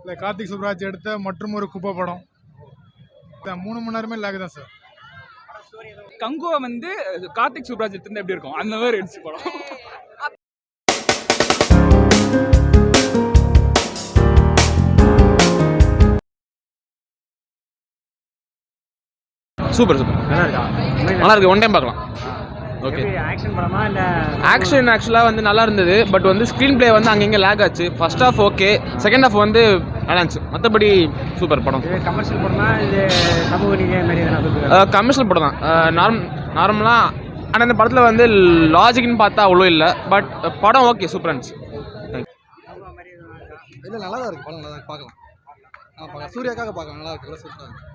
இல்லை கார்த்திக் சுப்ராஜ் எடுத்த மற்றும் ஒரு குப்பை படம் 3 மணி நேரமே லேக் தான் சார். கங்குவா வந்து கார்த்திக் சுப்ராஜ் எடுத்திருந்தா எப்படி இருக்கும் அந்த மாதிரி இருந்துச்சு படம். சூப்பர் நல்லா இருக்கு. ஒன் டைம் பார்க்கலாம். ஓகே, ஆக்ஷன் ஆக்சுவலாக வந்து நல்லா இருந்தது. பட் வந்து ஸ்க்ரீன் பிளே வந்து அங்கங்கே லேக் ஆச்சு. First half okay, second half வந்து நல்லா இருந்துச்சு. மற்றபடி சூப்பர் படம். கமர்ஷியல் படமா இது சமூக நீதி மாதிரி கமர்ஷியல் படம் தான் நார்மலாக. ஆனால் இந்த படத்தில் வந்து லாஜிக்னு பார்த்தா அவ்வளோ இல்லை. பட் படம் ஓகே, சூப்பராக இருந்துச்சு. இல்லை நல்லா தான் இருக்குது படம். நல்லா தான் பார்க்கலாம். பார்க்கலாம், சூர்யாக்காக பார்க்கலாம். நல்லா இருக்கு, சூப்பராக இருக்குது.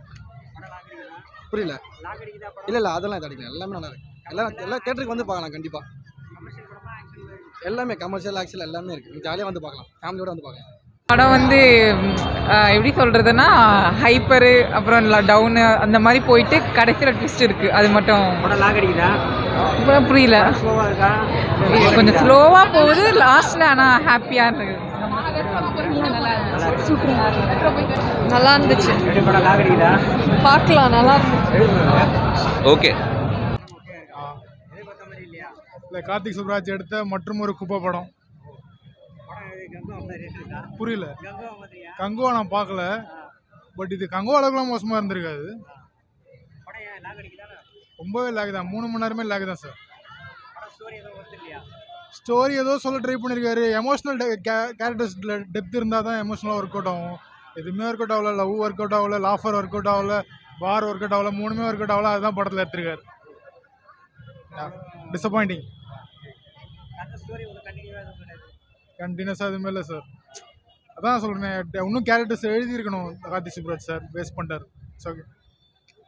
புரியல? இல்லை அதெல்லாம் இது அடிக்கல. எல்லாமே நல்லா இருக்குது. எல்லா தேட்டருக்கு வந்து பார்க்கலாம் கண்டிப்பாக. எல்லாமே கமர்ஷியல் ஆக்சுவல் எல்லாமே இருக்குது. ஜாலியாக வந்து பார்க்கலாம், ஃபேமிலியோட வந்து பார்க்கலாம். படம் வந்து எப்படி சொல்கிறதுனா ஹைப்பரு அப்புறம் டவுனு அந்த மாதிரி போயிட்டு கடைசியில் ட்விஸ்ட் இருக்குது. அது மட்டும் புரியல. கொஞ்சம் ஸ்லோவாக போகுது லாஸ்ட்டில். ஆனால் ஹாப்பியாக இருந்தது. நல்லா இருந்துச்சு, பார்க்கலாம். நல்லா இருந்துச்சு. ஓகே. இல்லை கார்த்திக் சுப்ராஜ் எடுத்த மற்றும் ஒரு குப்பை படம். புரியல? கங்குவா நான் பார்க்கல. பட் இது கங்குவா அளவுக்குலாம் மோசமாக இருந்திருக்காது. ரொம்பவே லேக் தான். 3 மணி நேரமே லேக் தான் சார். ஸ்டோரி ஏதோ சொல்ல ட்ரை பண்ணியிருக்காரு. எமோஷனல் கேரக்டர்ஸ் டெப்த் இருந்தால் தான் எமோஷனலாக ஒர்க் அவுட் ஆகும். எதுவுமே ஒர்க் அவுட் ஆகல. லவ் ஒர்க் அவுட் ஆகல, லாஃபர் ஒர்க் அவுட் ஆகல, வார் ஒர்க் அவுட் ஆகல. 3மே ஒர்க் அவுட் ஆகல. அதுதான் படத்தில் எடுத்திருக்காரு. டிசப்பாயிண்டிங். கண்டினியூஸாக எதுவுமே இல்லை சார். அதான் சொல்கிறேன், இன்னும் கேரக்டர்ஸ் எழுதியிருக்கணும். கார்த்திக் சுப்ராஜ் சார் வேஸ்ட் பண்ணிட்டார். ஓகே,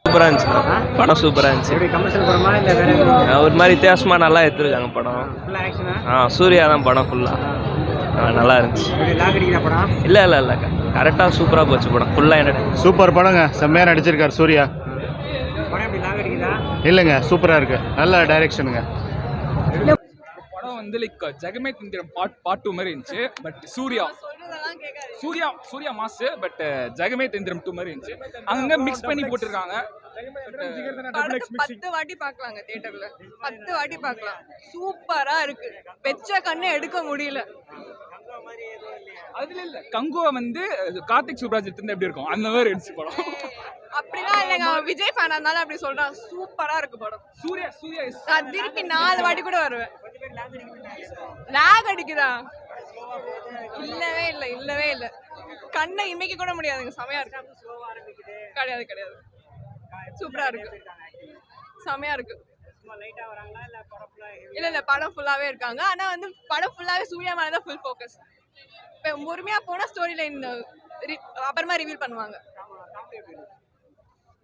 சூப்பராக இருந்துச்சு படம். சூப்பராக இருந்துச்சு. ஒரு மாதிரி வித்தியாசமாக நல்லா எடுத்துருக்காங்க படம். சூர்யா தான் படம் ஃபுல்லாக நல்லா இருந்துச்சு. இல்லை கரெக்டாக சூப்பராக போச்சு படம் ஃபுல்லாக. என்ன சூப்பர் படங்க, செம்மையாக நடிச்சிருக்காரு சூர்யா. இல்லைங்க, சூப்பராக இருக்கு. நல்ல டைரக்ஷனுங்க. படம் வந்து லைக் ஜெகமேத் இந்திரம் பார்ட் 2 மாதிரி இருந்துச்சு. பட் சூர்யா மாசு. பட் ஜெகமேத் இந்திரம் 2 மாதிரி இருந்துச்சு. அங்கங்க மிக்ஸ் பண்ணி போட்டுருக்காங்க. 10 வாட்டி பார்க்கலாங்க தியேட்டர்ல. 10 வாட்டி பார்க்கலாம். சூப்பரா இருக்கு. வெச்ச கண்ணே எடுக்க முடியல. அதுல இல்ல கங்குவா வந்து கார்த்திக் சுப்ராஜ் எடுத்திருந்தா எப்படி இருக்கும் அந்த மாதிரி இருந்துச்சு படம். அப்படிலாம் இல்லைங்க, விஜய் ஃபேன் அதனால அப்படி சொல்றான். சூப்பரா இருக்கு படம். சூர்யா நான் திருப்பி 4 வாட்டி கூட வருவேன். லாக் அடிக்குதா? இல்லவே இல்ல. கண்ணை இமைக்க கூட முடியாதுங்க. செமையா இருக்கு. கிடையாது. சூப்பரா இருக்கு. செமையா இருக்கு. இல்ல படம் ஃபுல்லாவே இருக்காங்க. ஆனா வந்து படம் ஃபுல்லாவே சூர்யா மேல தான் ஃபுல் ஃபோக்கஸ். இப்போ பொறுமையா போனா ஸ்டோரி லைன் அப்புறமா ரிவீல் பண்ணுவாங்க.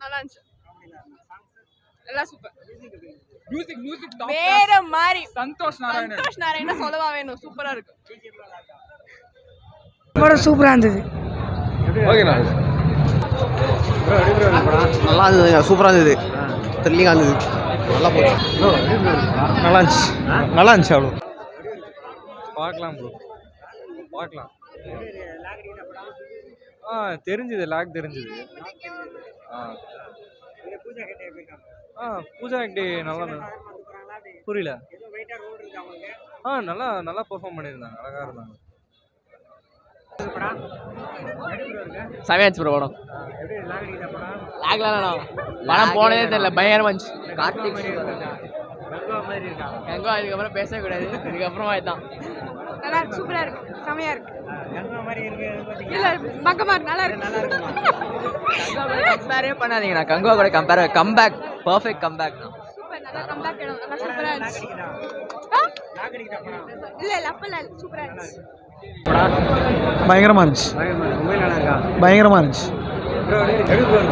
நல்லா இருந்துச்சு. எல்லாம் சூப்பர். மியூசிக் வேற மாதிரி. சந்தோஷ் நாராயண சொல்லவா வேணும். சூப்பரா இருக்கு. படம் சூப்பரா இருந்தது. ஓகேண்ணா, நல்லா இருந்ததுங்க, சூப்பராக இருந்தது. த்ரில்லிங்காக இருந்தது. நல்லா போச்சு. நல்லா இருந்துச்சு அவ்வளோ. பார்க்கலாம் ப்ரோ, பார்க்கலாம். தெரிஞ்சுது, லாக் தெரிஞ்சுது. பூஜா ஹெக்டே நல்லா புரியல. நல்லா பெர்ஃபார்ம் பண்ணியிருந்தாங்க. அழகாக இருந்தாங்க. செமையாச்சு ப்ரோ படம். லாக்லாம் படம் போனதே தெரியல, பயங்கரமா இருந்துச்சு. கார்த்திக் கங்குவா இதுக்கப்புறம் பேசவே கூடாது. இதுக்கப்புறமா இதுதான். நல்லா இருக்கு. சூப்பரா இருக்கு. செமையா இருக்கு. இல்ல மகமார் நல்லா இருக்கு. கம்பேரே பண்ணாதீங்க. நான் கங்குவா கூட கம்பேக் பெர்ஃபெக்ட் கம்பேக் தான். சூப்பர். நல்லா கம்பேக் நல்லா சூப்பரா இருந்துச்சு. இல்ல அப்பல சூப்பரா இருந்துச்சு. பயங்கரமாக இருந்துச்சு.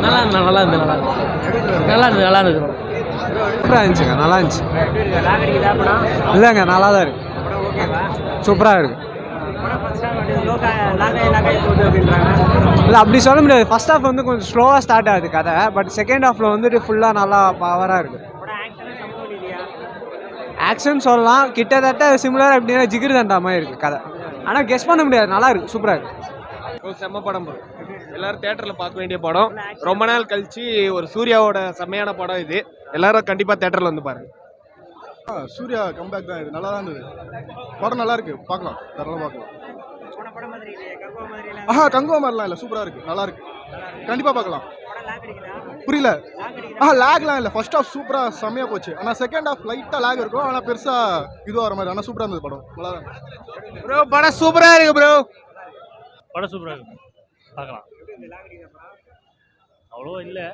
நல்லா இருந்தது. சூப்பராக இருந்துச்சுங்க. நல்லா இருந்துச்சு. இல்லைங்க, நல்லா தான் இருக்கு. சூப்பராக இருக்கு. இல்லை அப்படி சொல்ல முடியாது. ஃபர்ஸ்ட் ஹாஃப் வந்து கொஞ்சம் ஸ்லோவாக ஸ்டார்ட் ஆகுது கதை. பட் செகண்ட் ஹாஃபில் வந்துட்டு ஃபுல்லாக நல்லா பவராக இருக்குது. ஆக்ஷன் சொல்லலாம். கிட்டத்தட்ட சிமிலர் அப்படின்னா ஜிகிர் தண்டா மாதிரி இருக்குது கதை. ஆனால் கெஸ் பண்ண முடியாது. நல்லா இருக்குது, சூப்பராக இருக்குது. செம்ம படம் ப்ரோ. எல்லாரும் தியேட்டர்ல பார்க்க வேண்டிய படம். ரொம்ப நாள் கழிச்சு ஒரு சூர்யாவோட செம்மையான படம் இது. எல்லாரும் கண்டிப்பா தியேட்டர்ல வந்து பாருங்க. சூர்யா கம்பேக் தான் இது, நல்லா தான் இருந்தது. படம் நல்லா இருக்கு, பார்க்கலாம், தாராளமாக பார்க்கலாம். கங்குவா மாதிரிலாம் இல்லை, சூப்பராக இருக்கு, நல்லா இருக்கு, கண்டிப்பாக பார்க்கலாம். புரியல? லேக்லாம் இல்லை, ஃபர்ஸ்ட் ஹாஃப் சூப்பராக செம்மையாக போச்சு. ஆனால் செகண்ட் ஹாஃப் லைட்டாக லேக் இருக்கும், ஆனால் பெருசாக இதுவாக வர மாதிரி. ஆனால் சூப்பராக இருந்தது படம், நல்லா தான் ப்ரோ படம் சூப்பரா இருக்கு ப்ரோ. படம் சூப்பராக இருக்கு, பார்க்கலாம். அவ்வளோ இல்லை,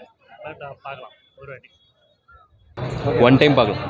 பட் பார்க்கலாம் ஒரு வாட்டி. ஒன் டைம் பார்க்கலாம்.